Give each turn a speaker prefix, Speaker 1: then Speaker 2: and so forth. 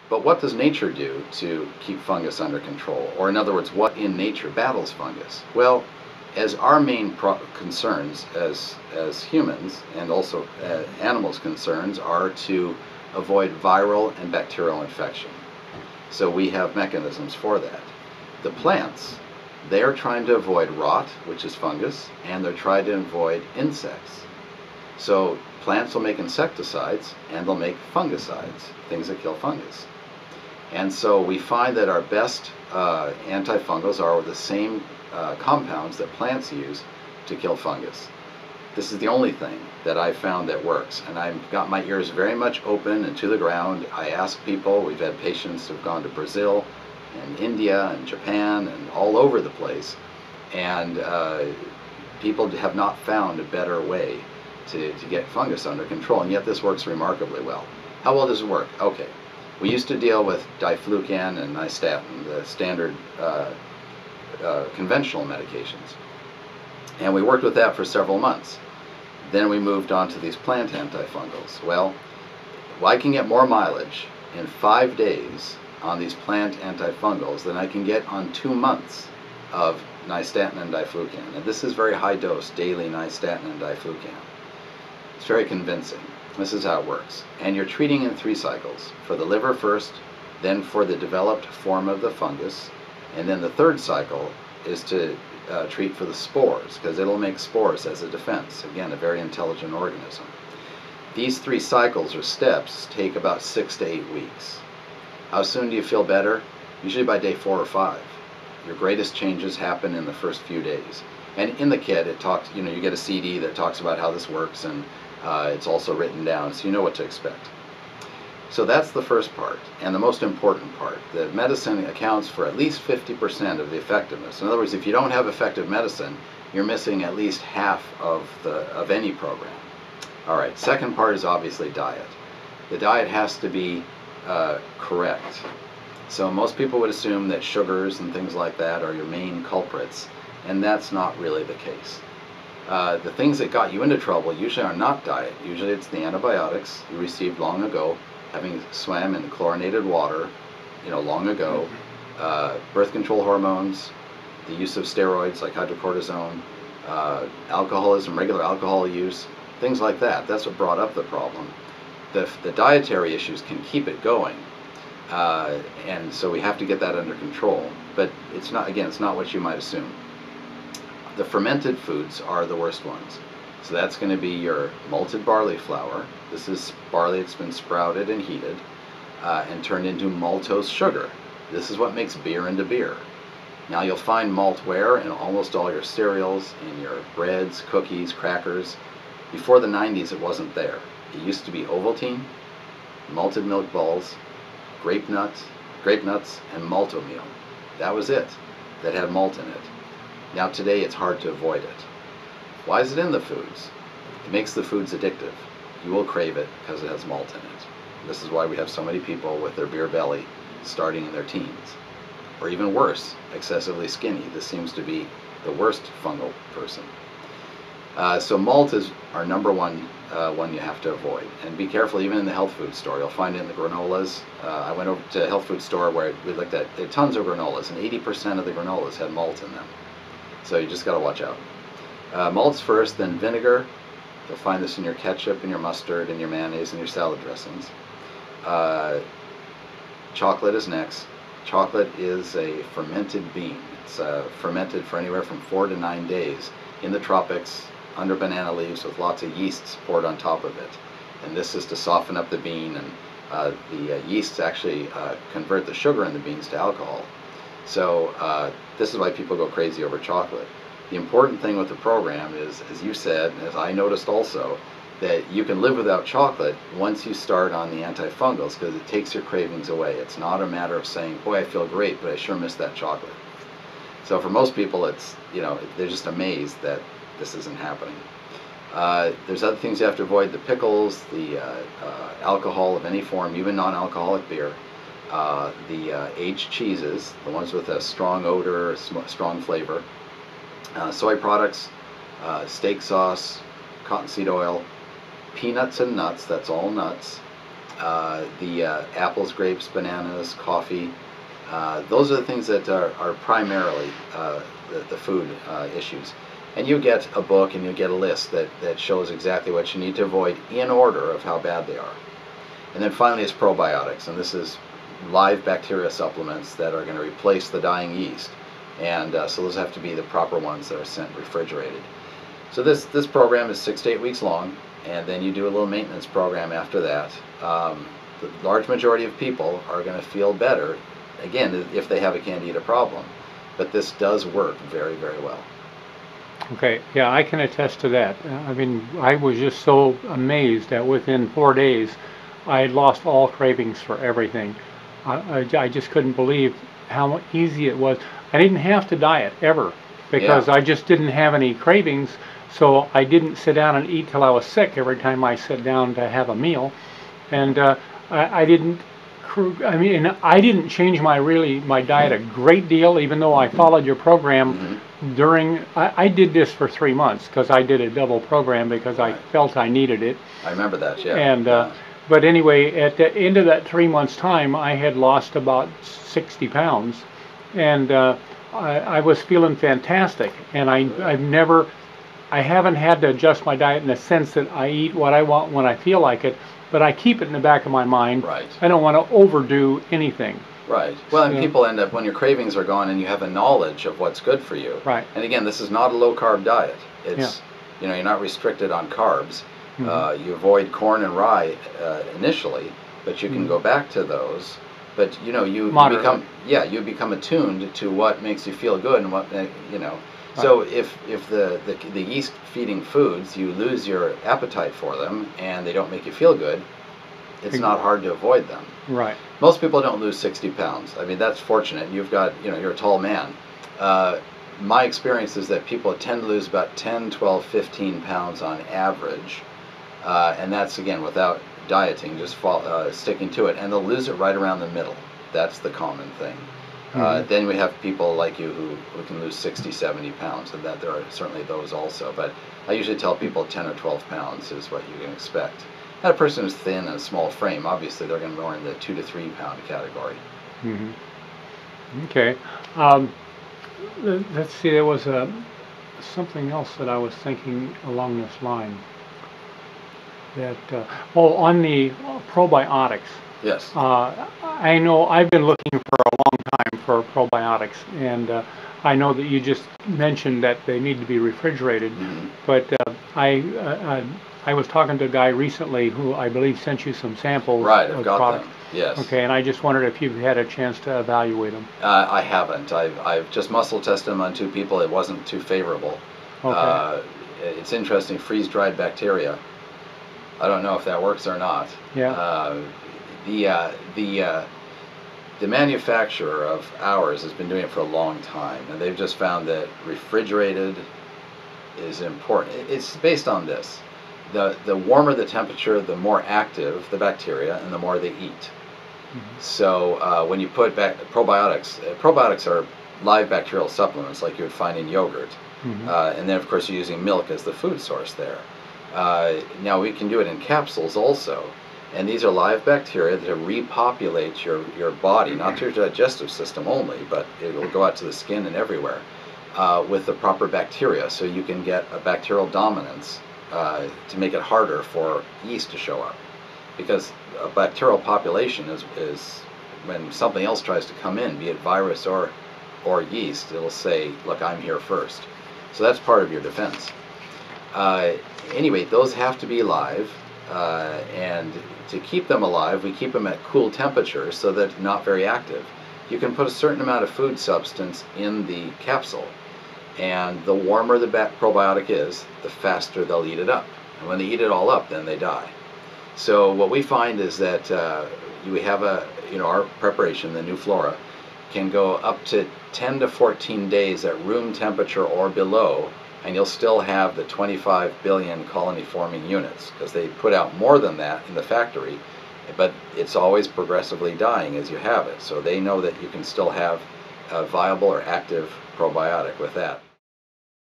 Speaker 1: But what does nature do to keep fungus under control? Or in other words, what in nature battles fungus? Well, as our main concerns as humans and also animals' concerns are to avoid viral and bacterial infection. So we have mechanisms for that. The plants, they're trying to avoid rot, which is fungus, and they're trying to avoid insects. So plants will make insecticides and they'll make fungicides, things that kill fungus. And so we find that our best antifungals are the same compounds that plants use to kill fungus. This is the only thing that I've found that works, and I've got my ears very much open and to the ground. I ask people, we've had patients who've gone to Brazil and India and Japan and all over the place, and people have not found a better way to get fungus under control, and yet this works remarkably well. How well does it work? Okay, we used to deal with diflucan and nystatin, the standard conventional medications, and we worked with that for several months. Then we moved on to these plant antifungals. Well, I can get more mileage in 5 days on these plant antifungals than I can get on 2 months of nystatin and diflucan. And this is very high dose, daily nystatin and diflucan. It's very convincing. This is how it works. And you're treating in 3 cycles. For the liver first, then for the developed form of the fungus, and then the 3rd cycle is to treat for the spores, because it'll make spores as a defense. Again, a very intelligent organism. These 3 cycles or steps take about 6 to 8 weeks. How soon do you feel better? Usually by day 4 or 5. Your greatest changes happen in the first few days. And in the kit, it talks, you get a CD that talks about how this works, and it's also written down, so you know what to expect. So that's the first part, and the most important part. The medicine accounts for at least 50% of the effectiveness. In other words, if you don't have effective medicine, you're missing at least half of any program. All right, second part is obviously diet. The diet has to be correct. So most people would assume that sugars and things like that are your main culprits, and that's not really the case. The things that got you into trouble usually are not diet. Usually it's the antibiotics you received long ago, having swam in chlorinated water, long ago, birth control hormones, the use of steroids like hydrocortisone, alcoholism, regular alcohol use, things like that. That's what brought up the problem. The dietary issues can keep it going, and so we have to get that under control. But it's not, again, it's not what you might assume. The fermented foods are the worst ones. So that's going to be your malted barley flour. This is barley that's been sprouted and heated and turned into maltose sugar. This is what makes beer into beer. Now you'll find maltware in almost all your cereals, in your breads, cookies, crackers. Before the 90s it wasn't there. It used to be Ovaltine, malted milk balls, grape nuts, and malto meal. That was it that had malt in it. Now today it's hard to avoid it. Why is it in the foods? It makes the foods addictive. You will crave it because it has malt in it. This is why we have so many people with their beer belly starting in their teens. Or even worse, excessively skinny. This seems to be the worst fungal person. So malt is our number one you have to avoid. And be careful, even in the health food store. You'll find it in the granolas. I went over to a health food store where we looked at tons of granolas, and 80% of the granolas had malt in them. So you just got to watch out. Malt's first, then vinegar. You'll find this in your ketchup, and your mustard, and your mayonnaise, and your salad dressings. Chocolate is next. Chocolate is a fermented bean. It's fermented for anywhere from 4 to 9 days in the tropics, under banana leaves with lots of yeasts poured on top of it. And this is to soften up the bean, and the yeasts actually convert the sugar in the beans to alcohol. So this is why people go crazy over chocolate. The important thing with the program is, as you said, as I noticed also, that you can live without chocolate once you start on the antifungals, because it takes your cravings away. It's not a matter of saying, boy, I feel great, but I sure miss that chocolate. So for most people, it's, they're just amazed that this isn't happening. There's other things you have to avoid: the pickles, the alcohol of any form, even non-alcoholic beer, the aged cheeses, the ones with a strong odor, strong flavor, soy products, steak sauce, cottonseed oil, peanuts and nuts, that's all nuts, the apples, grapes, bananas, coffee. Those are the things that are primarily the food issues. And you get a book and you get a list that shows exactly what you need to avoid in order of how bad they are. And then finally it's probiotics, and this is live bacteria supplements that are going to replace the dying yeast. And so those have to be the proper ones that are sent refrigerated. So this program is 6 to 8 weeks long, and then you do a little maintenance program after that. The large majority of people are going to feel better, again, if they have a candida problem. But this does work very, very well.
Speaker 2: Okay, yeah, I can attest to that. I mean, I was just so amazed that within 4 days, I had lost all cravings for everything. I just couldn't believe how easy it was. I didn't have to diet ever because I just didn't have any cravings, so I didn't sit down and eat till I was sick every time I sat down to have a meal. And I didn't change my diet a great deal, even though I followed your program during. I did this for 3 months because I did a double program because I felt I needed it.
Speaker 1: I remember that, yeah.
Speaker 2: And but anyway, at the end of that 3 months' time, I had lost about 60 pounds, and I was feeling fantastic. And I haven't had to adjust my diet in the sense that I eat what I want when I feel like it, but I keep it in the back of my mind.
Speaker 1: Right.
Speaker 2: I don't want to overdo anything.
Speaker 1: Right. Well, and people end up, when your cravings are gone and you have a knowledge of what's good for you.
Speaker 2: Right.
Speaker 1: And again, this is not a low-carb diet. It's, you're not restricted on carbs. You avoid corn and rye initially, but you can go back to those. But you become attuned to what makes you feel good and what So if the yeast feeding foods, you lose your appetite for them and they don't make you feel good, it's not hard to avoid them.
Speaker 2: Right.
Speaker 1: Most people don't lose 60 pounds. I mean, that's fortunate. You've got, you're a tall man. My experience is that people tend to lose about 10, 12, 15 pounds on average. And that's, again, without dieting, just sticking to it. And they'll lose it right around the middle. That's the common thing. Then we have people like you who can lose 60, 70 pounds, and that there are certainly those also. But I usually tell people 10 or 12 pounds is what you can expect. And a person who's thin and a small frame, obviously they're going to be more in the 2 to 3 pound category.
Speaker 2: Okay. Let's see, there was something else that I was thinking along this line. That on the probiotics.
Speaker 1: Yes.
Speaker 2: I know I've been looking for a long time for probiotics, and I know that you just mentioned that they need to be refrigerated. But I was talking to a guy recently who I believe sent you some samples
Speaker 1: I've
Speaker 2: of
Speaker 1: got
Speaker 2: products.
Speaker 1: them. Yes.
Speaker 2: Okay, and I just wondered if you've had a chance to evaluate them.
Speaker 1: I haven't. I've just muscle tested them on 2 people. It wasn't too favorable.
Speaker 2: Okay.
Speaker 1: It's interesting. Freeze-dried bacteria. I don't know if that works or not.
Speaker 2: Yeah.
Speaker 1: The manufacturer of ours has been doing it for a long time, and they've just found that refrigerated is important. It's based on this. The warmer the temperature, the more active the bacteria, and the more they eat. So when you put back probiotics are live bacterial supplements like you would find in yogurt. And then, of course, you're using milk as the food source there. Now, we can do it in capsules also. And these are live bacteria that repopulate your body, not your digestive system only, but it will go out to the skin and everywhere with the proper bacteria. So you can get a bacterial dominance to make it harder for yeast to show up. Because a bacterial population is when something else tries to come in, be it virus or yeast, it'll say, look, I'm here first. So that's part of your defense. Anyway, those have to be live, and to keep them alive, we keep them at cool temperatures so that they're not very active. You can put a certain amount of food substance in the capsule, and the warmer the probiotic is, the faster they'll eat it up. And when they eat it all up, then they die. So what we find is that we have our preparation, the New Flora, can go up to 10 to 14 days at room temperature or below, and you'll still have the 25 billion colony-forming units, because they put out more than that in the factory, but it's always progressively dying as you have it. So they know that you can still have a viable or active probiotic with that.